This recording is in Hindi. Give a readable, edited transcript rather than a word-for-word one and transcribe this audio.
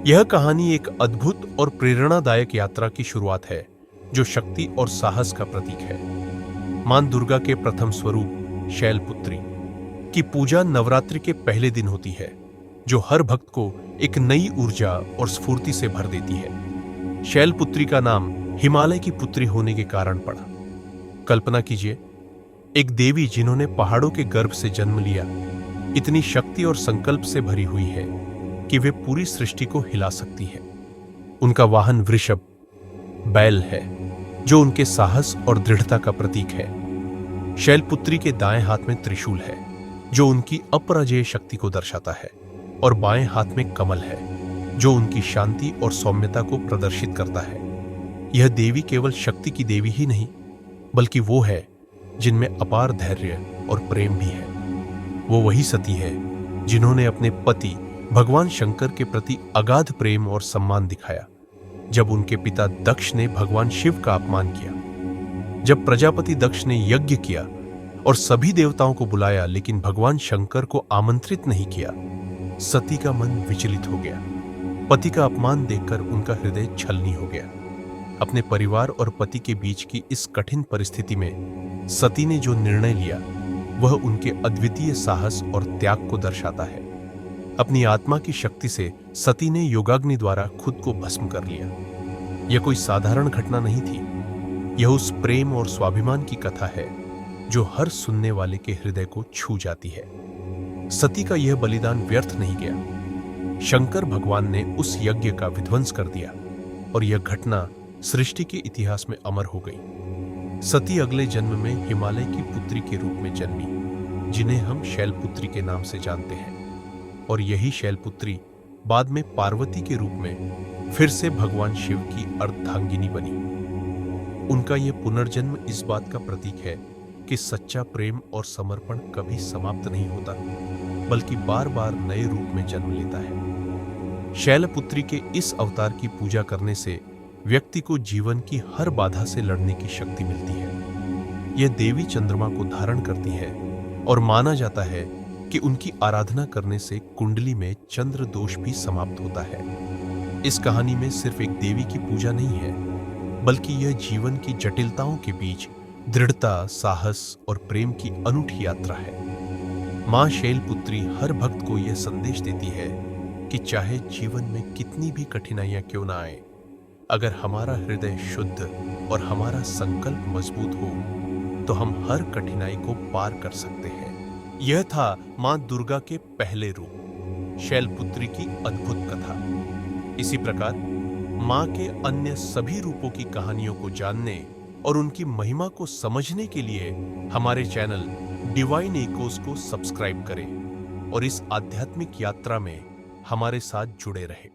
यह कहानी एक अद्भुत और प्रेरणादायक यात्रा की शुरुआत है जो शक्ति और साहस का प्रतीक है। मां दुर्गा के प्रथम स्वरूप शैलपुत्री की पूजा नवरात्रि के पहले दिन होती है, जो हर भक्त को एक नई ऊर्जा और स्फूर्ति से भर देती है। शैलपुत्री का नाम हिमालय की पुत्री होने के कारण पड़ा। कल्पना कीजिए, एक देवी जिन्होंने पहाड़ों के गर्भ से जन्म लिया, इतनी शक्ति और संकल्प से भरी हुई है कि वे पूरी सृष्टि को हिला सकती है। उनका वाहन वृषभ बैल है, जो उनके साहस और दृढ़ता का प्रतीक है। शैलपुत्री के दाएं हाथ में त्रिशूल है, जो उनकी अपराजेय शक्ति को दर्शाता है, और बाएं हाथ में कमल है, जो उनकी शांति और सौम्यता को प्रदर्शित करता है। यह देवी केवल शक्ति की देवी ही नहीं, बल्कि वो है जिनमें अपार धैर्य और प्रेम भी है। वो वही सती है जिन्होंने अपने पति भगवान शंकर के प्रति अगाध प्रेम और सम्मान दिखाया, जब उनके पिता दक्ष ने भगवान शिव का अपमान किया। जब प्रजापति दक्ष ने यज्ञ किया और सभी देवताओं को बुलाया, लेकिन भगवान शंकर को आमंत्रित नहीं किया, सती का मन विचलित हो गया। पति का अपमान देखकर उनका हृदय छलनी हो गया। अपने परिवार और पति के बीच की इस कठिन परिस्थिति में सती ने जो निर्णय लिया, वह उनके अद्वितीय साहस और त्याग को दर्शाता है। अपनी आत्मा की शक्ति से सती ने योगाग्नि द्वारा खुद को भस्म कर लिया। यह कोई साधारण घटना नहीं थी। यह उस प्रेम और स्वाभिमान की कथा है जो हर सुनने वाले के हृदय को छू जाती है। सती का यह बलिदान व्यर्थ नहीं गया। शंकर भगवान ने उस यज्ञ का विध्वंस कर दिया और यह घटना सृष्टि के इतिहास में अमर हो गई। सती अगले जन्म में हिमालय की पुत्री के रूप में जन्मी, जिन्हें हम शैलपुत्री के नाम से जानते हैं। और यही शैलपुत्री बाद में पार्वती के रूप में फिर से भगवान शिव की अर्धांगिनी बनी। उनका यह पुनर्जन्म इस बात का प्रतीक है कि सच्चा प्रेम और समर्पण कभी समाप्त नहीं होता, बल्कि बार बार नए रूप में जन्म लेता है। शैलपुत्री के इस अवतार की पूजा करने से व्यक्ति को जीवन की हर बाधा से लड़ने की शक्ति मिलती है। यह देवी चंद्रमा को धारण करती है और माना जाता है कि उनकी आराधना करने से कुंडली में चंद्र दोष भी समाप्त होता है। इस कहानी में सिर्फ एक देवी की पूजा नहीं है, बल्कि यह जीवन की जटिलताओं के बीच दृढ़ता, साहस और प्रेम की अनूठी यात्रा है। मां शैलपुत्री हर भक्त को यह संदेश देती है कि चाहे जीवन में कितनी भी कठिनाइयां क्यों ना आए, अगर हमारा हृदय शुद्ध और हमारा संकल्प मजबूत हो, तो हम हर कठिनाई को पार कर सकते हैं। यह था मां दुर्गा के पहले रूप शैलपुत्री की अद्भुत कथा। इसी प्रकार मां के अन्य सभी रूपों की कहानियों को जानने और उनकी महिमा को समझने के लिए हमारे चैनल डिवाइन एकोस को सब्सक्राइब करें और इस आध्यात्मिक यात्रा में हमारे साथ जुड़े रहें।